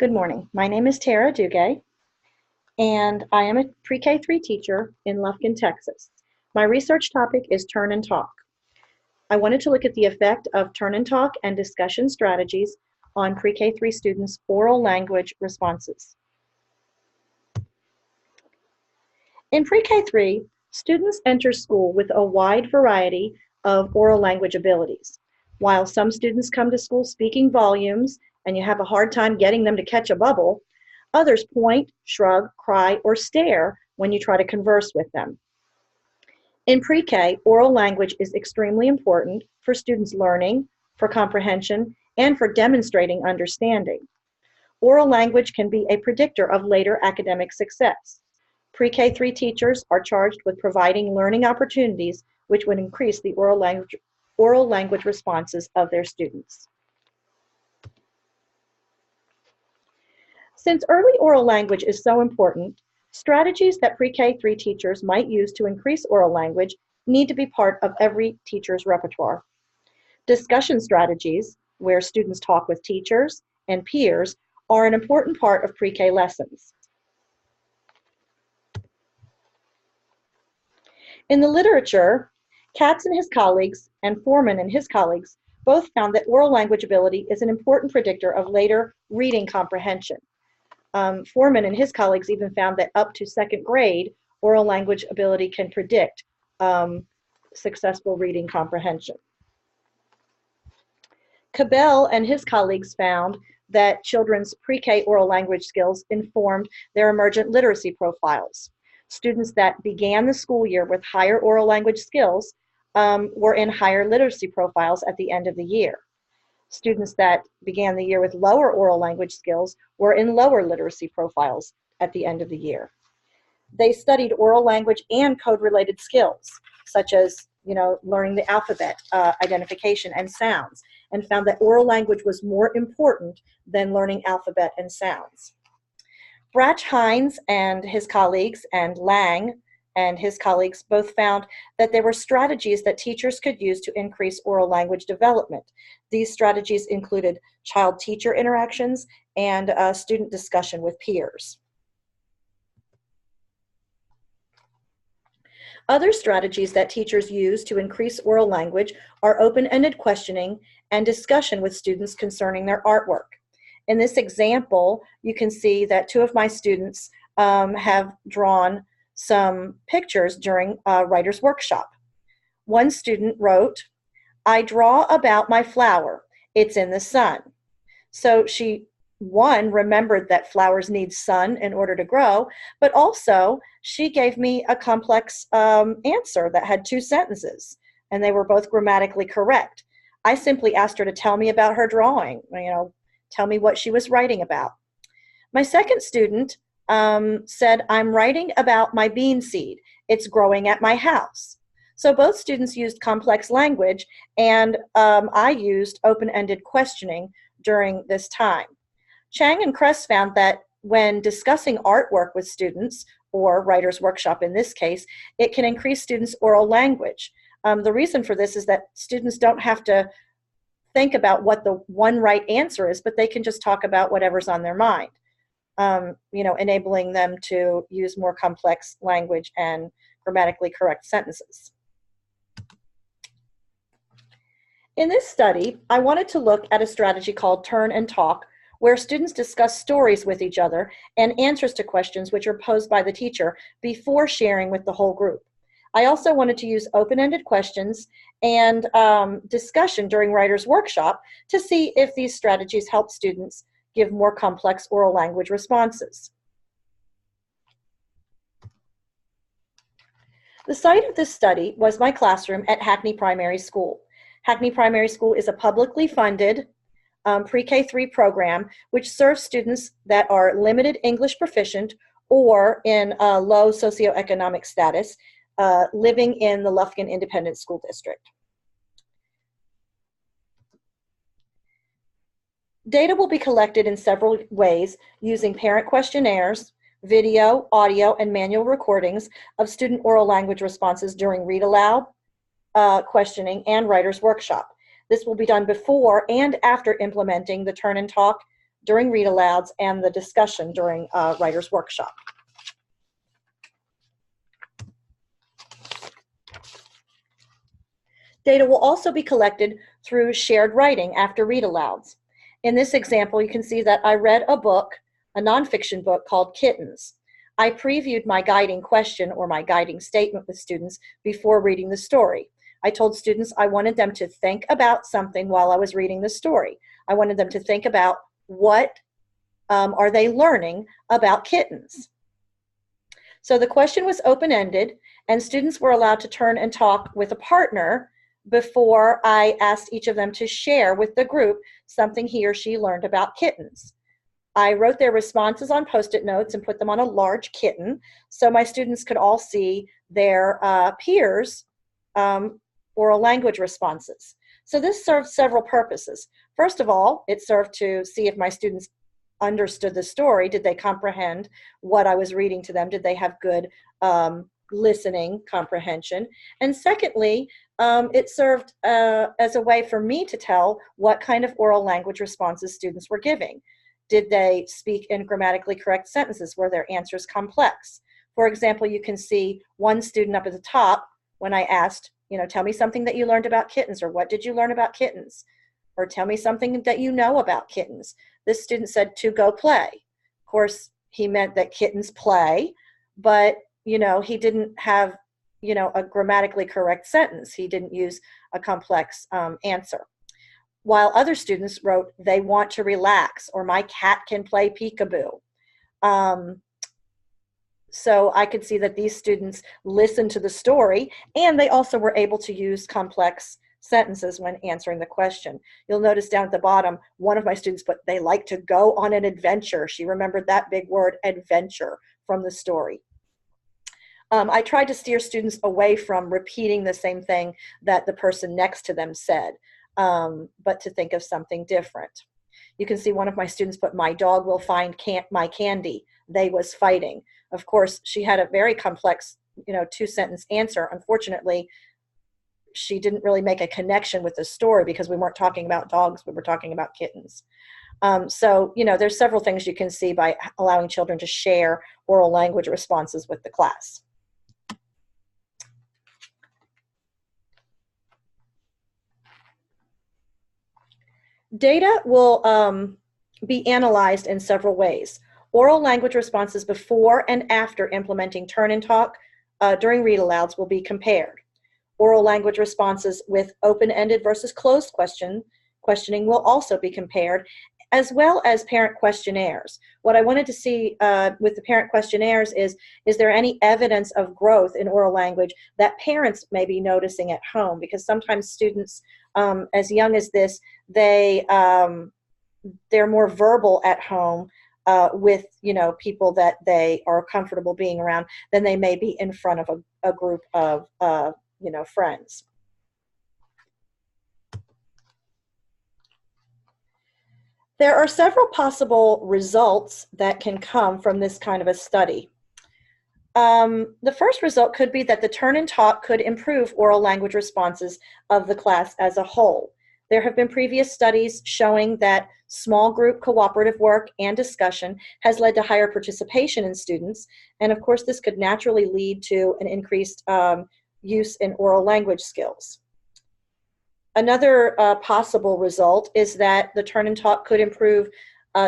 Good morning. My name is Tara Duguay, and I am a pre-K3 teacher in Lufkin, Texas. My research topic is turn and talk. I wanted to look at the effect of turn and talk and discussion strategies on pre-K3 students' oral language responses. In pre-K3, students enter school with a wide variety of oral language abilities. While some students come to school speaking volumes and you have a hard time getting them to catch a bubble, others point, shrug, cry, or stare when you try to converse with them. In pre-K, oral language is extremely important for students' learning, for comprehension, and for demonstrating understanding. Oral language can be a predictor of later academic success. Pre-K3 teachers are charged with providing learning opportunities which would increase the oral language responses of their students. Since early oral language is so important, strategies that pre-K3 teachers might use to increase oral language need to be part of every teacher's repertoire. Discussion strategies, where students talk with teachers and peers, are an important part of pre-K lessons. In the literature, Katz and his colleagues and Foreman and his colleagues both found that oral language ability is an important predictor of later reading comprehension. Foreman and his colleagues even found that up to second grade, oral language ability can predict successful reading comprehension. Cabell and his colleagues found that children's pre-K oral language skills informed their emergent literacy profiles. Students that began the school year with higher oral language skills were in higher literacy profiles at the end of the year. Students that began the year with lower oral language skills were in lower literacy profiles at the end of the year. They studied oral language and code-related skills, such as learning the alphabet, identification, and sounds, and found that oral language was more important than learning alphabet and sounds. Brach-Hines and his colleagues and Lang and his colleagues both found that there were strategies that teachers could use to increase oral language development. These strategies included child-teacher interactions and student discussion with peers. Other strategies that teachers use to increase oral language are open-ended questioning and discussion with students concerning their artwork. In this example, you can see that two of my students have drawn some pictures during a writer's workshop. One student wrote, "I draw about my flower. It's in the sun." So she, one, remembered that flowers need sun in order to grow, but also she gave me a complex answer that had two sentences, and they were both grammatically correct. I simply asked her to tell me about her drawing, tell me what she was writing about. My second student said, "I'm writing about my bean seed. It's growing at my house." So both students used complex language, and I used open-ended questioning during this time. Chang and Kress found that when discussing artwork with students, or writer's workshop in this case, it can increase students' oral language. The reason for this is that students don't have to think about what the one right answer is, but they can just talk about whatever's on their mind, enabling them to use more complex language and grammatically correct sentences. In this study, I wanted to look at a strategy called turn and talk, where students discuss stories with each other and answers to questions which are posed by the teacher before sharing with the whole group. I also wanted to use open-ended questions and discussion during writer's workshop to see if these strategies help students give more complex oral language responses. The site of this study was my classroom at Hackney Primary School. Hackney Primary School is a publicly funded pre-K3 program which serves students that are limited English proficient or in a low socioeconomic status living in the Lufkin Independent School District. Data will be collected in several ways using parent questionnaires, video, audio, and manual recordings of student oral language responses during read aloud, questioning, and writer's workshop. This will be done before and after implementing the turn and talk during read-alouds and the discussion during writer's workshop. Data will also be collected through shared writing after read-alouds. In this example, you can see that I read a book, a nonfiction book called Kittens. I previewed my guiding question or my guiding statement with students before reading the story. I told students I wanted them to think about something while I was reading the story. I wanted them to think about what are they learning about kittens. So the question was open-ended, and students were allowed to turn and talk with a partner before I asked each of them to share with the group something he or she learned about kittens. I wrote their responses on Post-it notes and put them on a large kitten so my students could all see their peers' oral language responses. So this served several purposes. First of all, it served to see if my students understood the story. Did they comprehend what I was reading to them? Did they have good listening comprehension? And secondly, it served as a way for me to tell what kind of oral language responses students were giving. Did they speak in grammatically correct sentences? Were their answers complex? For example, you can see one student up at the top when I asked, tell me something that you learned about kittens, or what did you learn about kittens? Or tell me something that you know about kittens. This student said, to go play. Of course, he meant that kittens play, but he didn't have a grammatically correct sentence. He didn't use a complex answer. While other students wrote, they want to relax, or my cat can play peekaboo. So I could see that these students listened to the story, and they also were able to use complex sentences when answering the question. You'll notice down at the bottom, one of my students put, they like to go on an adventure. She remembered that big word, adventure, from the story. I tried to steer students away from repeating the same thing that the person next to them said, but to think of something different. You can see one of my students put, my dog will find my candy. They was fighting. Of course, she had a very complex, two-sentence answer. Unfortunately, she didn't really make a connection with the story because we weren't talking about dogs, we were talking about kittens. So, there's several things you can see by allowing children to share oral language responses with the class. Data will be analyzed in several ways. Oral language responses before and after implementing turn and talk during read-alouds will be compared. Oral language responses with open-ended versus closed questioning will also be compared, as well as parent questionnaires. What I wanted to see with the parent questionnaires is there any evidence of growth in oral language that parents may be noticing at home? Because sometimes students as young as this, they're more verbal at home with people that they are comfortable being around than they may be in front of a group of friends. There are several possible results that can come from this kind of a study. The first result could be that the turn and talk could improve oral language responses of the class as a whole. There have been previous studies showing that small group cooperative work and discussion has led to higher participation in students, and of course this could naturally lead to an increased use in oral language skills. Another possible result is that the turn and talk could improve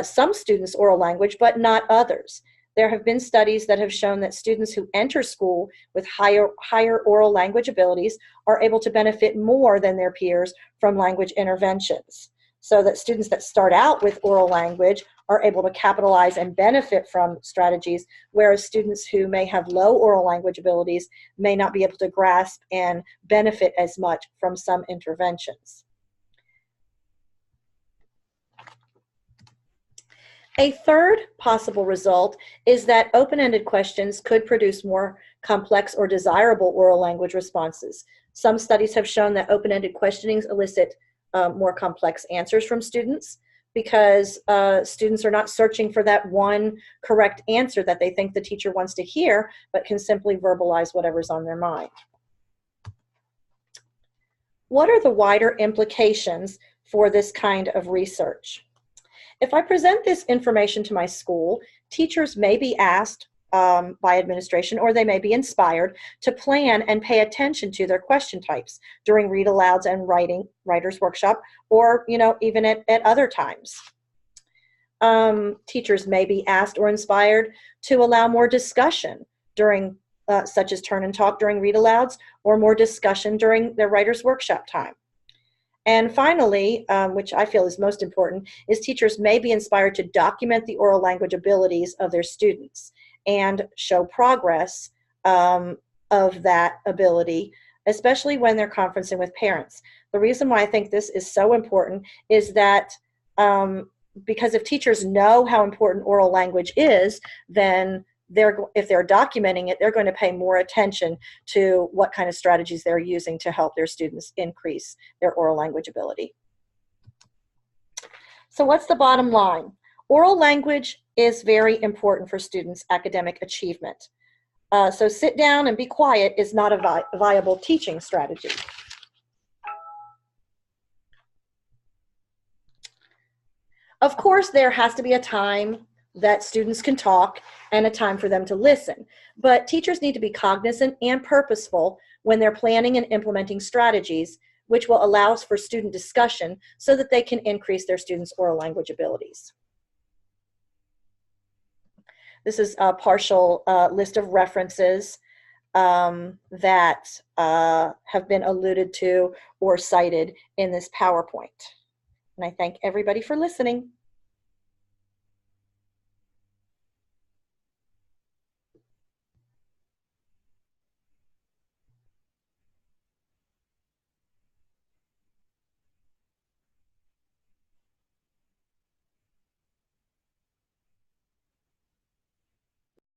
some students' oral language, but not others. There have been studies that have shown that students who enter school with higher oral language abilities are able to benefit more than their peers from language interventions. So that students that start out with oral language are able to capitalize and benefit from strategies, whereas students who may have low oral language abilities may not be able to grasp and benefit as much from some interventions. A third possible result is that open-ended questions could produce more complex or desirable oral language responses. Some studies have shown that open-ended questionings elicit more complex answers from students because students are not searching for that one correct answer that they think the teacher wants to hear, but can simply verbalize whatever's on their mind. What are the wider implications for this kind of research? If I present this information to my school, teachers may be asked by administration, or they may be inspired to plan and pay attention to their question types during read alouds and writers workshop, or even at other times. Teachers may be asked or inspired to allow more discussion during such as turn and talk during read alouds, or more discussion during their writers workshop time. And finally, which I feel is most important, is teachers may be inspired to document the oral language abilities of their students and show progress of that ability, especially when they're conferencing with parents. The reason why I think this is so important is that because if teachers know how important oral language is, then if they're documenting it, they're going to pay more attention to what kind of strategies they're using to help their students increase their oral language ability. So what's the bottom line? Oral language is very important for students' academic achievement. So sit down and be quiet is not a viable teaching strategy. Of course, there has to be a time that students can talk and a time for them to listen. But teachers need to be cognizant and purposeful when they're planning and implementing strategies which will allow for student discussion so that they can increase their students' oral language abilities. This is a partial list of references that have been alluded to or cited in this PowerPoint. And I thank everybody for listening.